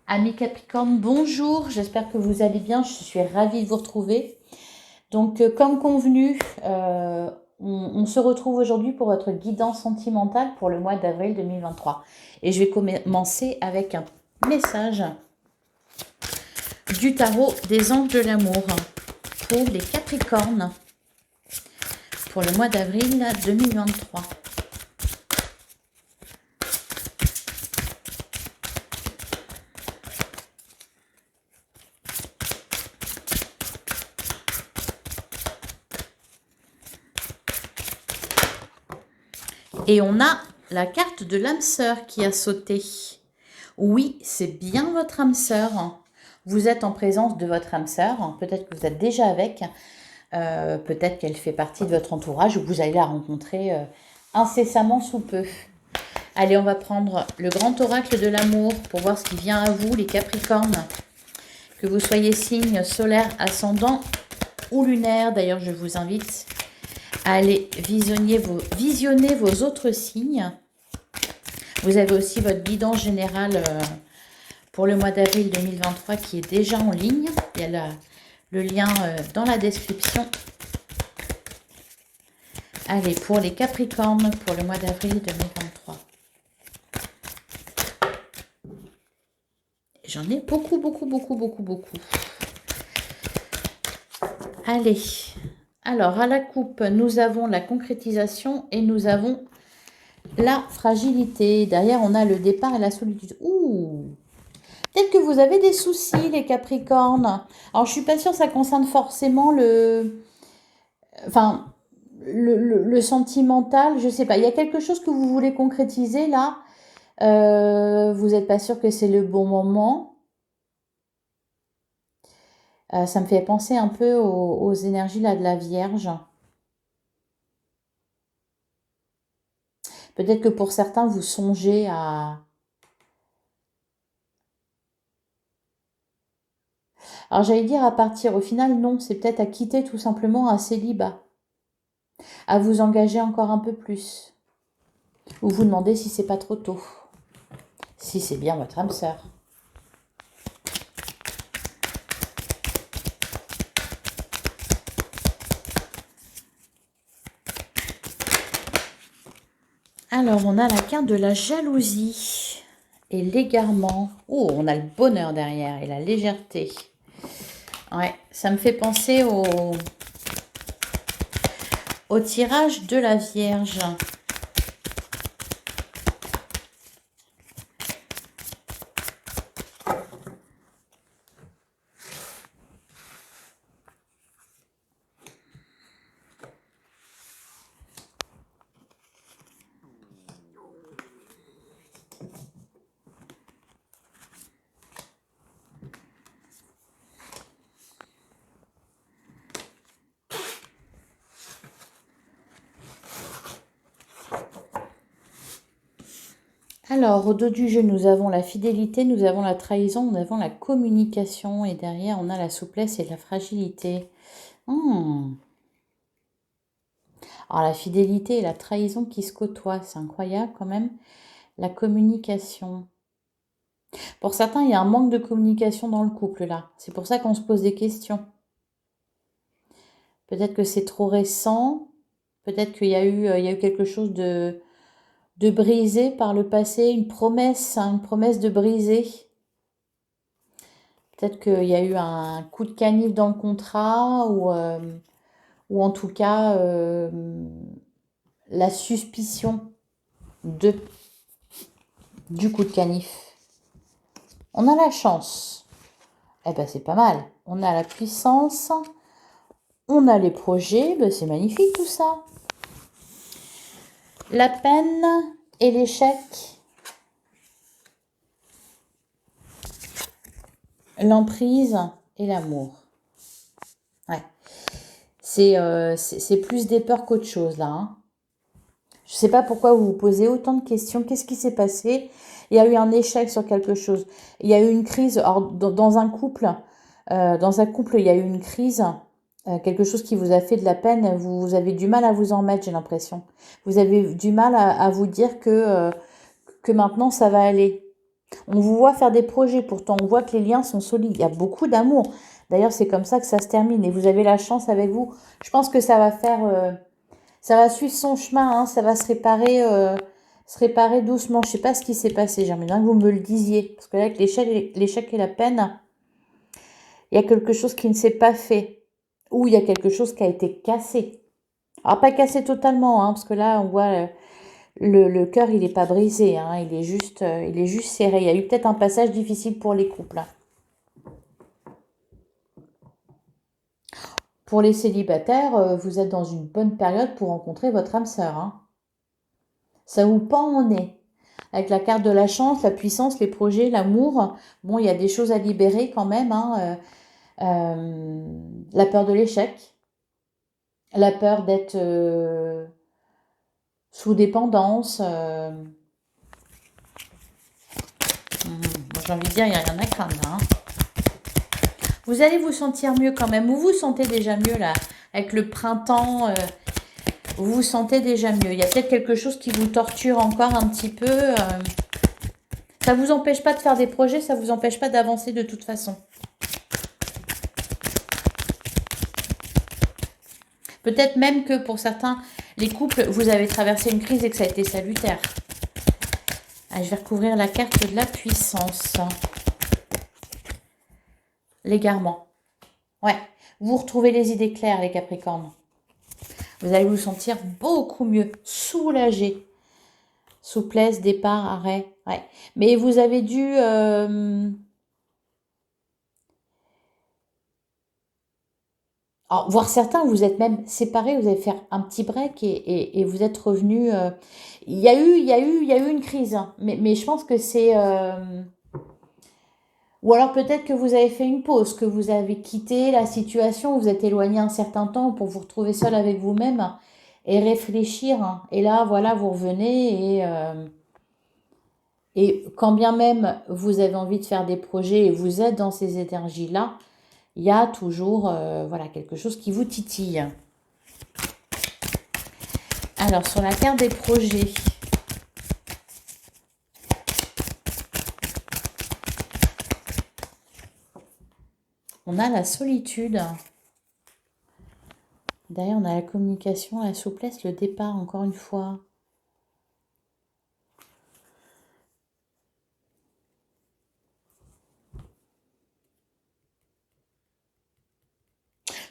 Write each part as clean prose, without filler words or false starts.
Amis Capricorne, bonjour, j'espère que vous allez bien, je suis ravie de vous retrouver. Donc, comme convenu, on se retrouve aujourd'hui pour votre guidance sentimentale pour le mois d'avril 2023. Et je vais commencer avec un message du tarot des anges de l'amour pour les Capricornes pour le mois d'avril 2023. Et on a la carte de l'âme sœur qui a sauté. Oui, c'est bien votre âme sœur. Vous êtes en présence de votre âme sœur. Peut-être que vous êtes déjà avec. Peut-être qu'elle fait partie de votre entourage ou que vous allez la rencontrer incessamment sous peu. Allez, on va prendre le grand oracle de l'amour pour voir ce qui vient à vous, les Capricornes. Que vous soyez signe solaire, ascendant ou lunaire. D'ailleurs, je vous invite à aller visionner vos autres signes. Vous avez aussi votre guidance générale pour le mois d'avril 2023 qui est déjà en ligne. Il y a le lien dans la description. Allez, pour les Capricornes, pour le mois d'avril 2023. J'en ai beaucoup. Allez, alors à la coupe, nous avons la concrétisation et nous avons la fragilité. Derrière, on a le départ et la solitude. Ouh! Peut-être que vous avez des soucis, les Capricornes. Alors, je suis pas sûre que ça concerne forcément enfin, le sentimental. Je sais pas. Il y a quelque chose que vous voulez concrétiser là. Vous n'êtes pas sûr que c'est le bon moment. Ça me fait penser un peu aux énergies là de la Vierge. Peut-être que pour certains, vous songez à... Alors j'allais dire à partir, au final non, c'est peut-être à quitter tout simplement un célibat, à vous engager encore un peu plus, ou vous demander si c'est pas trop tôt, si c'est bien votre âme sœur. Alors on a la carte de la jalousie et l'égarement. Oh, on a le bonheur derrière et la légèreté. Ouais, ça me fait penser au tirage de la Vierge. Alors, au dos du jeu, nous avons la fidélité, nous avons la trahison, nous avons la communication et derrière, on a la souplesse et la fragilité. Alors, la fidélité et la trahison qui se côtoient, c'est incroyable quand même. La communication. Pour certains, il y a un manque de communication dans le couple là. C'est pour ça qu'on se pose des questions. Peut-être que c'est trop récent. Peut-être qu'il y a eu quelque chose de brisé par le passé, une promesse de briser. Peut-être qu'il y a eu un coup de canif dans le contrat ou en tout cas la suspicion du coup de canif. On a la chance. Eh ben c'est pas mal. On a la puissance. On a les projets. Ben, c'est magnifique tout ça. La peine et l'échec. L'emprise et l'amour. Ouais. C'est plus des peurs qu'autre chose là. Hein. Je ne sais pas pourquoi vous vous posez autant de questions. Qu'est-ce qui s'est passé? Il y a eu un échec sur quelque chose. Il y a eu une crise. Alors, dans un couple, il y a eu une crise. Quelque chose qui vous a fait de la peine. Vous avez du mal à vous en mettre, j'ai l'impression. Vous avez du mal à vous dire que maintenant ça va aller. On vous voit faire des projets, pourtant on voit que les liens sont solides. Il y a beaucoup d'amour. D'ailleurs, c'est comme ça que ça se termine. Et vous avez la chance avec vous. Je pense que ça va faire... ça va suivre son chemin. Hein, ça va se réparer doucement. Je sais pas ce qui s'est passé. J'aimerais bien que vous me le disiez. Parce que là, avec l'échec et la peine, il y a quelque chose qui ne s'est pas fait. Ou il y a quelque chose qui a été cassé. Alors, pas cassé totalement. Hein, parce que là, on voit... le cœur, il n'est pas brisé, hein, il est juste serré. Il y a eu peut-être un passage difficile pour les couples. Hein. Pour les célibataires, vous êtes dans une bonne période pour rencontrer votre âme sœur. Hein. Ça vous pend au nez. Avec la carte de la chance, la puissance, les projets, l'amour, bon, il y a des choses à libérer quand même. Hein, la peur de l'échec, la peur d'être sous dépendance. J'ai envie de dire, il n'y a rien à craindre. Hein. Vous allez vous sentir mieux quand même. Vous vous sentez déjà mieux là. Avec le printemps, vous vous sentez déjà mieux. Il y a peut-être quelque chose qui vous torture encore un petit peu. Ça ne vous empêche pas de faire des projets, ça ne vous empêche pas d'avancer de toute façon. Peut-être même que pour certains, les couples, vous avez traversé une crise et que ça a été salutaire. Ah, je vais recouvrir la carte de la puissance. L'égarement. Ouais, vous retrouvez les idées claires, les Capricornes. Vous allez vous sentir beaucoup mieux, soulagé. Souplesse, départ, arrêt. Ouais. Mais vous avez dû... Alors, voir certains, vous êtes même séparés, vous allez faire un petit break et vous êtes revenus... Il y a eu une crise, hein. Mais je pense que c'est... Ou alors peut-être que vous avez fait une pause, que vous avez quitté la situation, vous êtes éloigné un certain temps pour vous retrouver seul avec vous-même et réfléchir. Hein. Et là, voilà, vous revenez et quand bien même vous avez envie de faire des projets et vous êtes dans ces énergies-là, il y a toujours voilà, quelque chose qui vous titille. Alors, sur la carte des projets, on a la solitude. Derrière, on a la communication, la souplesse, le départ, encore une fois.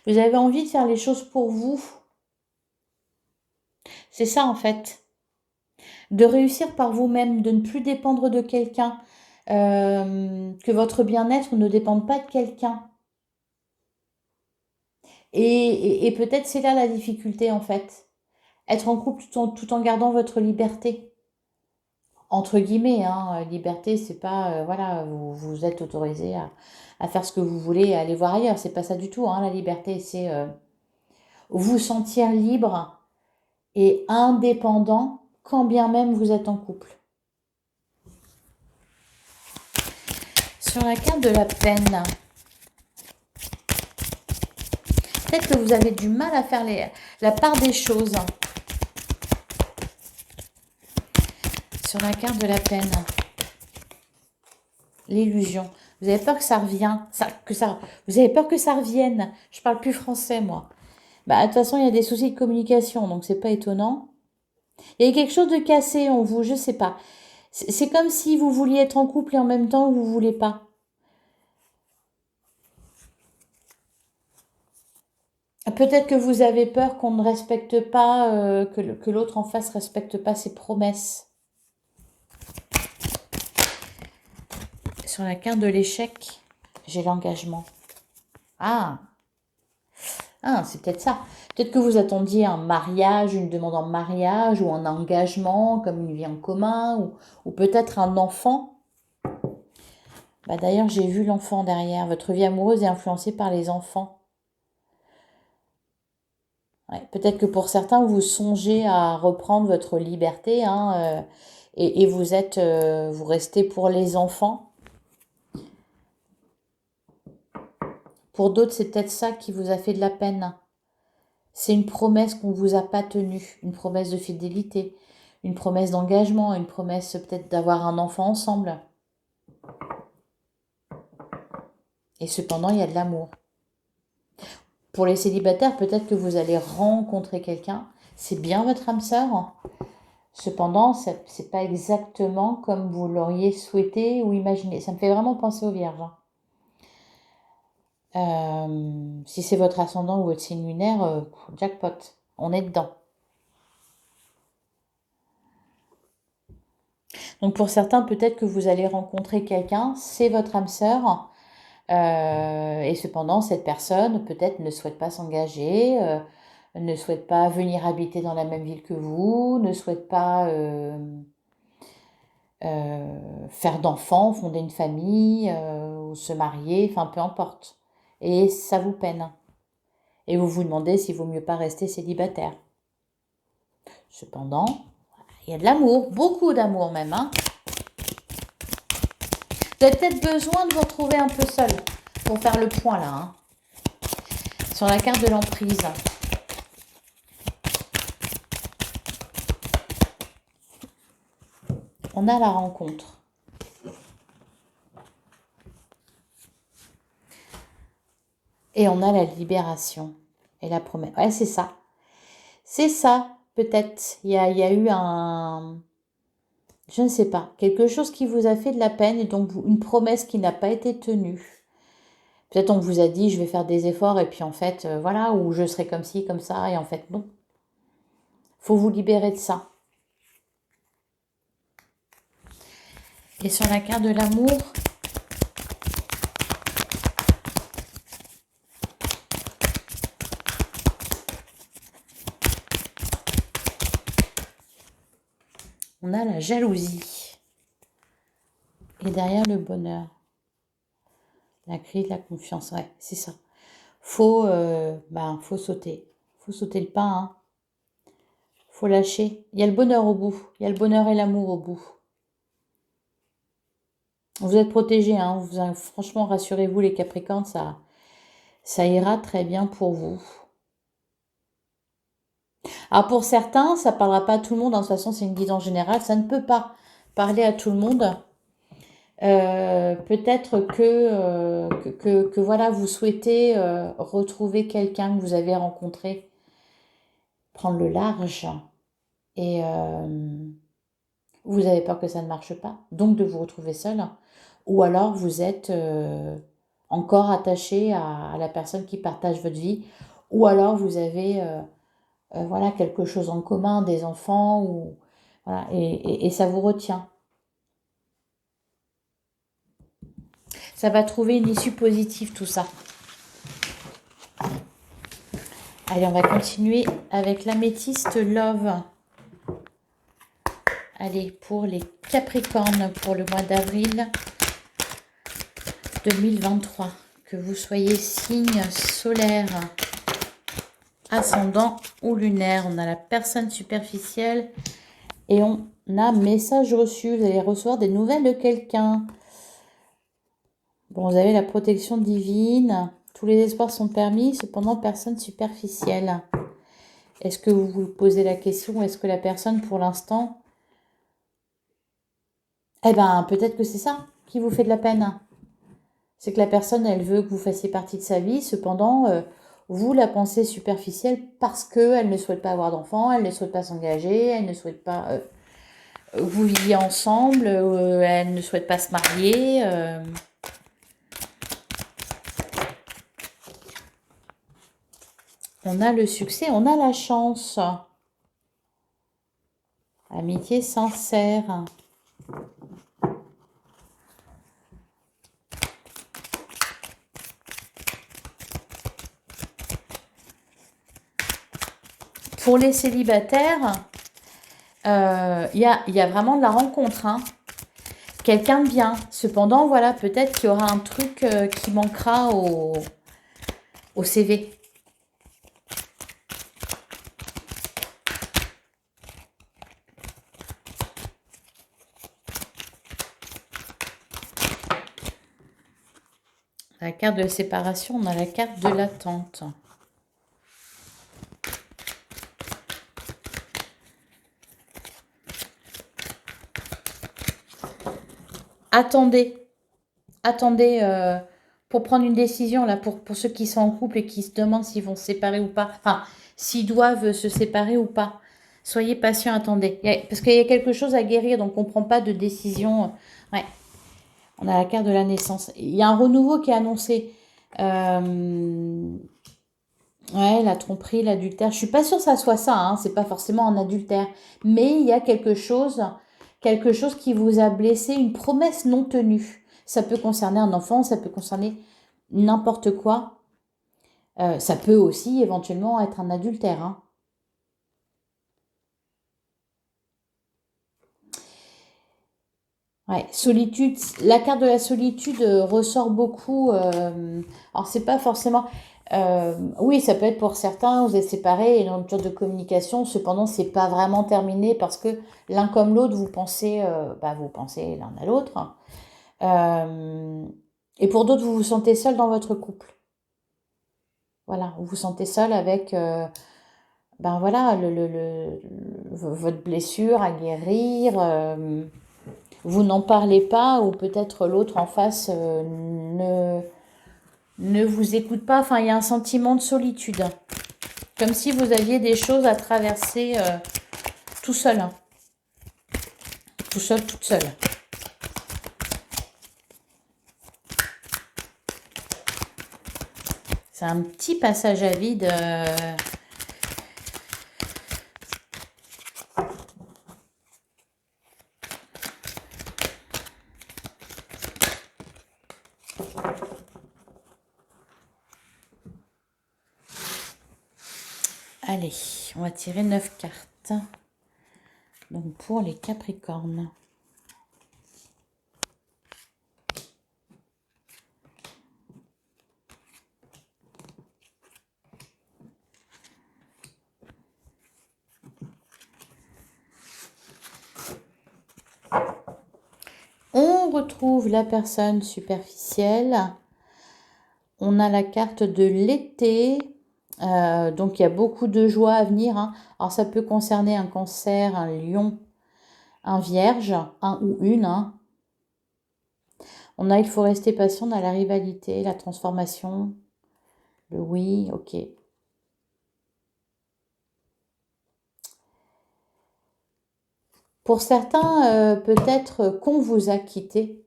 Vous avez envie de faire les choses pour vous. C'est ça, en fait. De réussir par vous-même, de ne plus dépendre de quelqu'un. Que votre bien-être ne dépende pas de quelqu'un. Et peut-être c'est là la difficulté, en fait. Être en couple tout en gardant votre liberté. Entre guillemets, hein, liberté, c'est pas, voilà, vous êtes autorisé à faire ce que vous voulez, à aller voir ailleurs. C'est pas ça du tout, hein, la liberté. C'est vous sentir libre et indépendant quand bien même vous êtes en couple. Sur la carte de la peine, peut-être que vous avez du mal à faire la part des choses. Sur la carte de la peine, l'illusion. Vous avez peur que ça revienne, vous avez peur que ça revienne. Je parle plus français, moi. Bah, de toute façon, il y a des soucis de communication, donc c'est pas étonnant. Il y a quelque chose de cassé en vous, je sais pas. C'est comme si vous vouliez être en couple et en même temps vous voulez pas. Peut-être que vous avez peur qu'on ne respecte pas, que l'autre en face respecte pas ses promesses. Sur la carte de l'échec, j'ai l'engagement. Ah, c'est peut-être ça. Peut-être que vous attendiez un mariage, une demande en mariage ou un engagement, comme une vie en commun, ou peut-être un enfant. Bah, d'ailleurs, j'ai vu l'enfant derrière. Votre vie amoureuse est influencée par les enfants. Ouais, peut-être que pour certains, vous songez à reprendre votre liberté, hein, et vous restez pour les enfants. Pour d'autres, c'est peut-être ça qui vous a fait de la peine. C'est une promesse qu'on ne vous a pas tenue, une promesse de fidélité, une promesse d'engagement, une promesse peut-être d'avoir un enfant ensemble. Et cependant, il y a de l'amour. Pour les célibataires, peut-être que vous allez rencontrer quelqu'un. C'est bien votre âme sœur. Cependant, c'est pas exactement comme vous l'auriez souhaité ou imaginé. Ça me fait vraiment penser aux vierges. Si c'est votre ascendant ou votre signe lunaire, jackpot. On est dedans. Donc pour certains, peut-être que vous allez rencontrer quelqu'un, c'est votre âme sœur. Et cependant, cette personne peut-être ne souhaite pas s'engager, ne souhaite pas venir habiter dans la même ville que vous, ne souhaite pas faire d'enfants, fonder une famille, ou se marier, enfin peu importe. Et ça vous peine. Et vous vous demandez s'il vaut mieux pas rester célibataire. Cependant, il y a de l'amour, beaucoup d'amour même. Hein. Vous avez peut-être besoin de vous retrouver un peu seul pour faire le point là. Hein. Sur la carte de l'emprise. On a la rencontre. Et on a la libération. Et la promesse. Ouais, c'est ça. C'est ça, peut-être. Il y a eu un... Je ne sais pas. Quelque chose qui vous a fait de la peine et donc une promesse qui n'a pas été tenue. Peut-être on vous a dit je vais faire des efforts et puis en fait, voilà, ou je serai comme ci, comme ça, et en fait non. Faut vous libérer de ça. Et sur la carte de l'amour, on a la jalousie. Et derrière le bonheur. La crise, la confiance, ouais, c'est ça. Faut sauter. Faut sauter le pas, hein. Faut lâcher. Il y a le bonheur au bout. Il y a le bonheur et l'amour au bout. Vous êtes protégés, hein. Franchement, rassurez-vous les Capricornes, ça ira très bien pour vous. Alors pour certains, ça ne parlera pas à tout le monde. De toute façon, c'est une guidance générale. Ça ne peut pas parler à tout le monde. Peut-être que voilà, vous souhaitez retrouver quelqu'un que vous avez rencontré, prendre le large et vous avez peur que ça ne marche pas, donc de vous retrouver seul, ou alors vous êtes encore attaché à la personne qui partage votre vie, ou alors vous avez voilà, quelque chose en commun, des enfants, ou, voilà, et ça vous retient. Ça va trouver une issue positive tout ça. Allez, on va continuer avec l'améthyste Love. Allez, pour les Capricornes, pour le mois d'avril 2023. Que vous soyez signe solaire, ascendant ou lunaire. On a la personne superficielle et on a message reçu. Vous allez recevoir des nouvelles de quelqu'un. Bon, vous avez la protection divine. Tous les espoirs sont permis, cependant personne superficielle. Est-ce que vous vous posez la question, est-ce que la personne pour l'instant... Eh ben, peut-être que c'est ça qui vous fait de la peine. C'est que la personne, elle veut que vous fassiez partie de sa vie, cependant, vous la pensez superficielle parce qu'elle ne souhaite pas avoir d'enfants, elle ne souhaite pas s'engager, elle ne souhaite pas que vous viviez ensemble, elle ne souhaite pas se marier. On a le succès, on a la chance. Amitié sincère. Pour les célibataires, il y a vraiment de la rencontre. Hein. Quelqu'un de bien. Cependant, voilà, peut-être qu'il y aura un truc qui manquera au CV. La carte de la séparation, on a la carte de l'attente. Attendez pour prendre une décision, là, pour ceux qui sont en couple et qui se demandent s'ils vont se séparer ou pas. Enfin, s'ils doivent se séparer ou pas. Soyez patient, attendez. Parce qu'il y a quelque chose à guérir, donc on ne prend pas de décision. Ouais, on a la carte de la naissance. Il y a un renouveau qui est annoncé. Ouais, la tromperie, l'adultère. Je suis pas sûre que ça soit ça, hein. C'est pas forcément un adultère. Mais il y a quelque chose qui vous a blessé, une promesse non tenue. Ça peut concerner un enfant, ça peut concerner n'importe quoi. Ça peut aussi éventuellement être un adultère, hein. Ouais, solitude. La carte de la solitude ressort beaucoup. Alors, c'est pas forcément. Oui, ça peut être pour certains, vous êtes séparés et dans une rupture de communication. Cependant, c'est pas vraiment terminé parce que l'un comme l'autre, vous pensez l'un à l'autre. Et pour d'autres, vous vous sentez seul dans votre couple. Voilà, vous vous sentez seul avec, ben voilà, votre blessure à guérir. Vous n'en parlez pas ou peut-être l'autre en face ne vous écoute pas. Enfin, il y a un sentiment de solitude. Comme si vous aviez des choses à traverser tout seul. Hein. Tout seul, toute seule. C'est un petit passage à vide. Allez, on va tirer 9 cartes. Donc pour les Capricornes. On retrouve la personne superficielle. On a la carte de l'été. Donc il y a beaucoup de joie à venir. Hein. Alors ça peut concerner un Cancer, un Lion, un Vierge, un ou une. Hein. On a il faut rester patient dans la rivalité, la transformation, le oui, ok. Pour certains, peut-être qu'on vous a quitté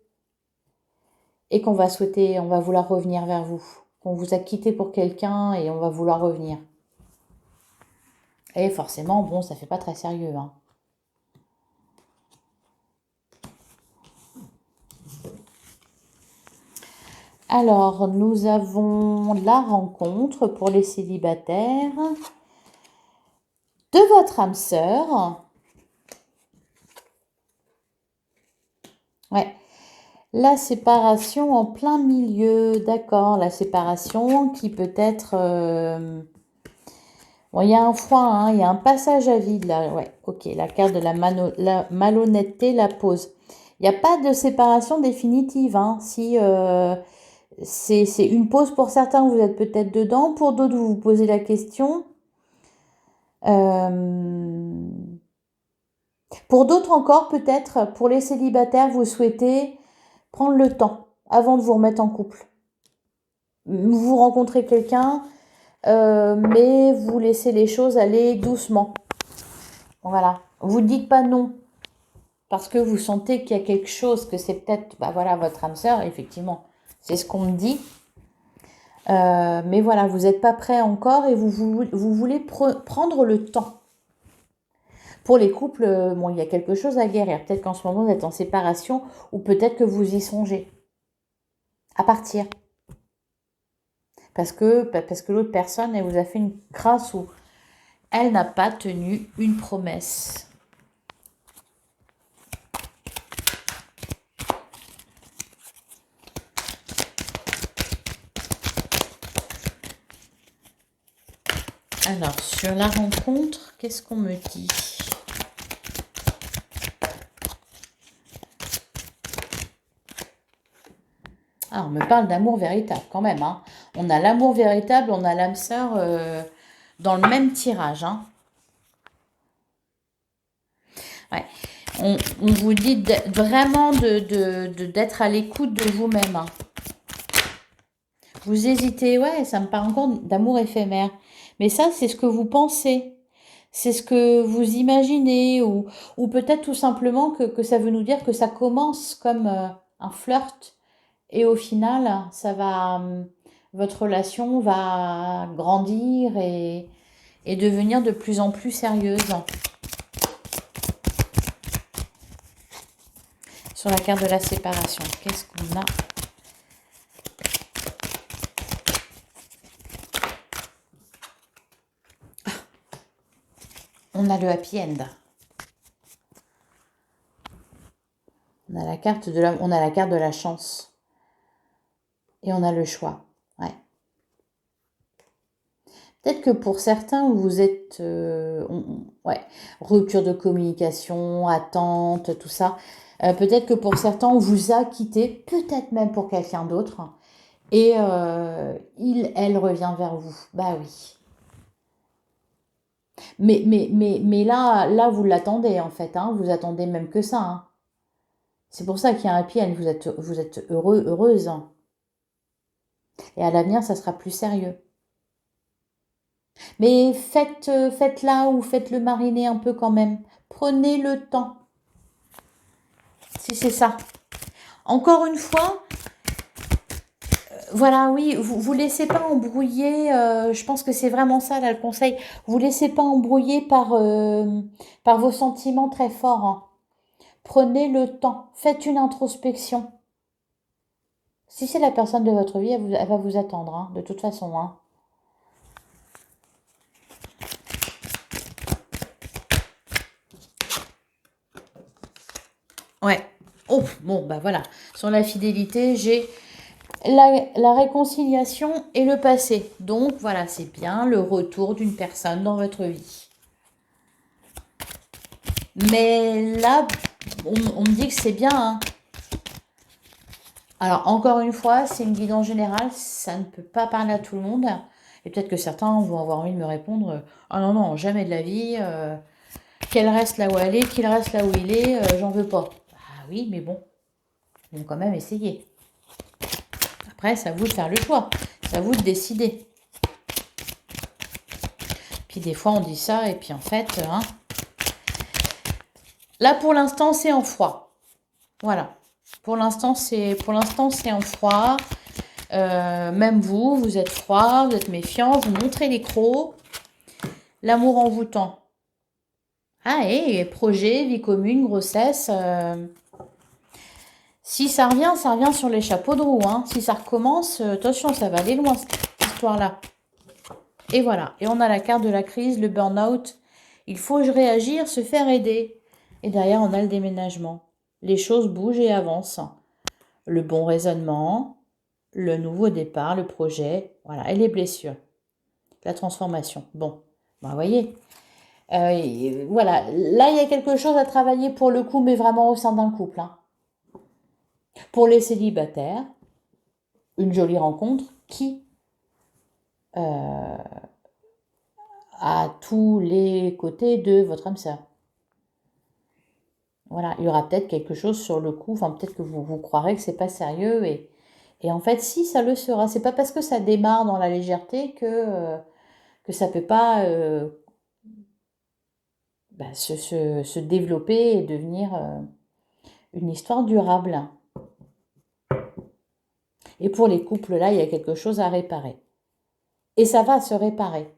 et qu'on va souhaiter, on va vouloir revenir vers vous. Qu'on vous a quitté pour quelqu'un et on va vouloir revenir. Et forcément, bon, ça fait pas très sérieux. Hein. Alors, nous avons la rencontre pour les célibataires de votre âme sœur. Ouais. La séparation en plein milieu, d'accord. La séparation qui peut être... Bon, il y a un froid, hein, il y a un passage à vide là. Ouais, ok. La carte de la malhonnêteté, la pause. Il n'y a pas de séparation définitive. Hein. Si c'est une pause pour certains, vous êtes peut-être dedans. Pour d'autres, vous vous posez la question. Pour d'autres encore, peut-être, pour les célibataires, vous souhaitez prendre le temps avant de vous remettre en couple. Vous rencontrez quelqu'un, mais vous laissez les choses aller doucement. Voilà. Vous ne dites pas non parce que vous sentez qu'il y a quelque chose, que c'est peut-être, bah voilà, votre âme sœur, effectivement. C'est ce qu'on me dit. Mais voilà, vous n'êtes pas prêt encore et vous voulez prendre le temps. Pour les couples, bon, il y a quelque chose à guérir. Peut-être qu'en ce moment, vous êtes en séparation ou peut-être que vous y songez à partir. Parce que l'autre personne, elle vous a fait une grâce où elle n'a pas tenu une promesse. Alors, sur la rencontre, qu'est-ce qu'on me dit ? Ah, on me parle d'amour véritable quand même. Hein. On a l'amour véritable, on a l'âme sœur dans le même tirage. Hein. Ouais. On vous dit vraiment d'être à l'écoute de vous-même. Hein. Vous hésitez, ouais, ça me parle encore d'amour éphémère. Mais ça, c'est ce que vous pensez. C'est ce que vous imaginez. Ou peut-être tout simplement que ça veut nous dire que ça commence comme un flirt. Et au final, votre relation va grandir et devenir de plus en plus sérieuse. Sur la carte de la séparation, qu'est-ce qu'on a? On a le happy end. On a la carte de la chance. Et on a le choix. Ouais. Peut-être que pour certains, vous êtes ouais, rupture de communication, attente, tout ça. Peut-être que pour certains, on vous a quitté, peut-être même pour quelqu'un d'autre. Et elle revient vers vous. Bah oui. Mais là, vous l'attendez en fait. Hein, vous attendez même que ça. Hein. C'est pour ça qu'il y a un happy end. Vous êtes heureux, heureuse. Hein. Et à l'avenir, ça sera plus sérieux. Mais faites-la ou faites-le mariner un peu quand même. Prenez le temps. Si c'est ça. Encore une fois, voilà, oui, vous laissez pas embrouiller. Je pense que c'est vraiment ça, là, le conseil. Vous laissez pas embrouiller par vos sentiments très forts. Hein. Prenez le temps. Faites une introspection. Si c'est la personne de votre vie, elle va vous attendre, hein, de toute façon. Hein. Ouais. Oh, bon, bah voilà. Sur la fidélité, j'ai la réconciliation et le passé. Donc, voilà, c'est bien le retour d'une personne dans votre vie. Mais là, on me dit que c'est bien. Hein. Alors, encore une fois, c'est une guidance générale. Ça ne peut pas parler à tout le monde. Et peut-être que certains vont avoir envie de me répondre ah non, non, jamais de la vie. Qu'elle reste là où elle est, qu'il reste là où il est, j'en veux pas. Ah oui, mais bon, ils vont quand même essayer. Après, c'est à vous de faire le choix. C'est à vous de décider. Puis des fois, on dit ça, et puis en fait, hein, là, pour l'instant, c'est en froid. Voilà. Pour l'instant, c'est en froid. Même vous êtes froid, vous êtes méfiant, vous montrez les crocs. L'amour envoûtant. Ah, et projet, vie commune, grossesse. Si ça revient sur les chapeaux de roue. Hein. Si ça recommence, attention, ça va aller loin, cette histoire-là. Et voilà. Et on a la carte de la crise, le burn-out. Il faut réagir, se faire aider. Et derrière, on a le déménagement. Les choses bougent et avancent. Le bon raisonnement, le nouveau départ, le projet, voilà. Et les blessures. La transformation. Bon, vous voyez. Voilà. Là, il y a quelque chose à travailler pour le coup, mais vraiment au sein d'un couple. Hein. Pour les célibataires, une jolie rencontre qui à tous les côtés de votre âme sœur. Voilà, il y aura peut-être quelque chose sur le coup, enfin peut-être que vous croirez que c'est pas sérieux et en fait si ça le sera. C'est pas parce que ça démarre dans la légèreté que ça peut pas se développer et devenir une histoire durable. Et pour les couples là, il y a quelque chose à réparer. Et ça va se réparer.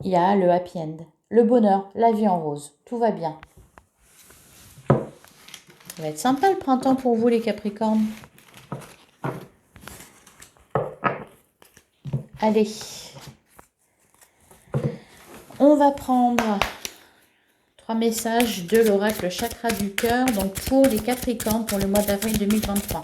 Il y a le happy end, le bonheur, la vie en rose, tout va bien. Ça va être sympa le printemps pour vous les Capricornes. Allez, on va prendre 3 messages de l'oracle chakra du cœur, donc pour les Capricornes pour le mois d'avril 2023.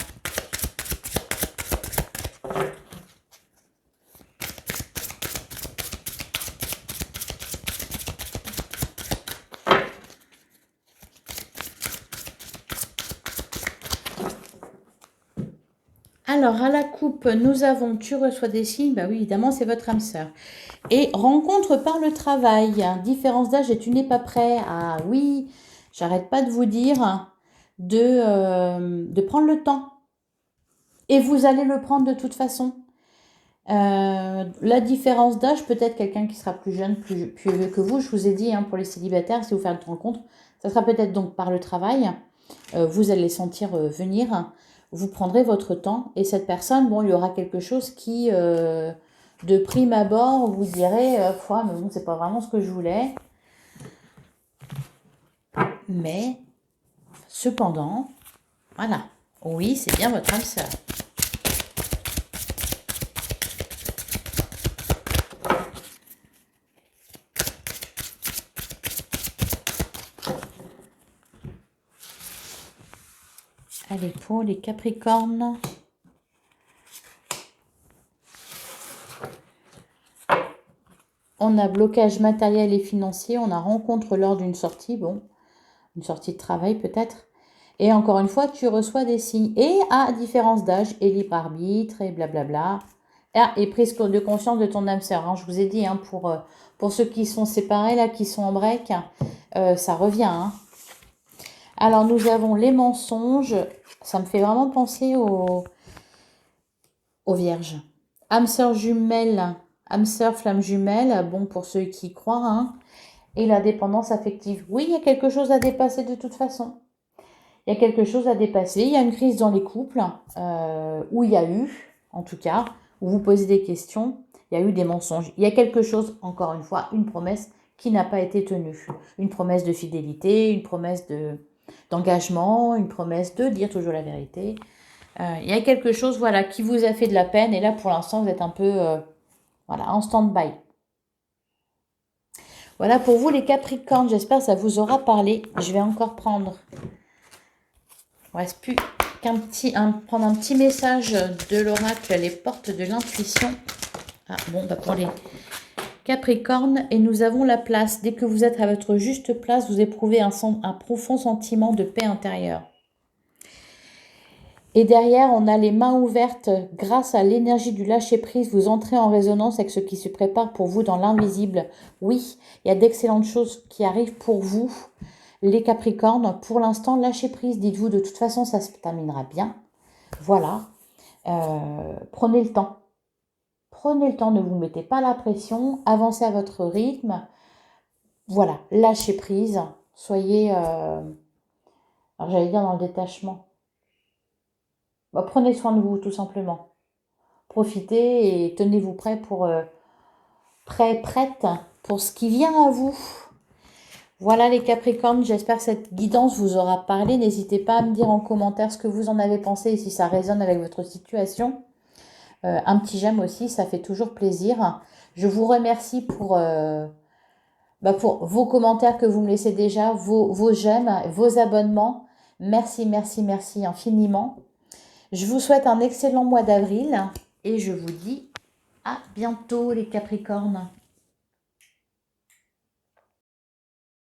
Alors, à la coupe, nous avons tu reçois des signes. Bah oui, évidemment, c'est votre âme sœur. Et rencontre par le travail. Différence d'âge et tu n'es pas prêt. Ah oui, j'arrête pas de vous dire de prendre le temps. Et vous allez le prendre de toute façon. La différence d'âge, peut-être quelqu'un qui sera plus jeune, plus vieux que vous. Je vous ai dit, hein, pour les célibataires, si vous faites une rencontre, ça sera peut-être donc par le travail. Vous allez sentir venir. Vous prendrez votre temps. Et cette personne, bon, il y aura quelque chose qui, de prime abord, vous direz, mais bon, c'est pas vraiment ce que je voulais. Mais, cependant, voilà. Oui, c'est bien votre âme sœur. Allez, pour les Capricornes. On a blocage matériel et financier. On a rencontre lors d'une sortie. Bon, une sortie de travail peut-être. Et encore une fois, tu reçois des signes. Et à différence d'âge, et libre arbitre, et blablabla. Et prise de conscience de ton âme sœur. Hein. Je vous ai dit, hein, pour ceux qui sont séparés, là, qui sont en break, ça revient. Hein. Alors, nous avons les mensonges. Ça me fait vraiment penser aux vierges. Âme sœur jumelle, âme sœur flamme jumelle, bon pour ceux qui croient. Hein. Et la dépendance affective. Oui, il y a quelque chose à dépasser de toute façon. Il y a quelque chose à dépasser. Il y a une crise dans les couples, où il y a eu, en tout cas, où vous posez des questions, il y a eu des mensonges. Il y a quelque chose, encore une fois, une promesse qui n'a pas été tenue. Une promesse de fidélité, une promesse d'engagement, une promesse de dire toujours la vérité. Il y a quelque chose, voilà, qui vous a fait de la peine. Et là, pour l'instant, vous êtes un peu, voilà, en stand-by. Voilà pour vous, les Capricornes. J'espère que ça vous aura parlé. Je vais encore prendre... Il ne reste plus prendre un petit message de l'oracle, les portes de l'intuition. Ah bon, bah pour les Capricornes. Et nous avons la place. Dès que vous êtes à votre juste place, vous éprouvez un profond sentiment de paix intérieure. Et derrière, on a les mains ouvertes. Grâce à l'énergie du lâcher-prise, vous entrez en résonance avec ce qui se prépare pour vous dans l'invisible. Oui, il y a d'excellentes choses qui arrivent pour vous. Les Capricornes, pour l'instant, lâchez prise. Dites-vous, de toute façon, ça se terminera bien. Voilà. Prenez le temps. Prenez le temps, ne vous mettez pas la pression. Avancez à votre rythme. Voilà, lâchez prise. Soyez, alors j'allais dire dans le détachement. Bah, prenez soin de vous, tout simplement. Profitez et tenez-vous prêt prête pour ce qui vient à vous. Voilà les Capricornes, j'espère que cette guidance vous aura parlé. N'hésitez pas à me dire en commentaire ce que vous en avez pensé et si ça résonne avec votre situation. Un petit j'aime aussi, ça fait toujours plaisir. Je vous remercie pour vos commentaires que vous me laissez déjà, vos j'aime, vos abonnements. Merci, merci, merci infiniment. Je vous souhaite un excellent mois d'avril et je vous dis à bientôt les Capricornes.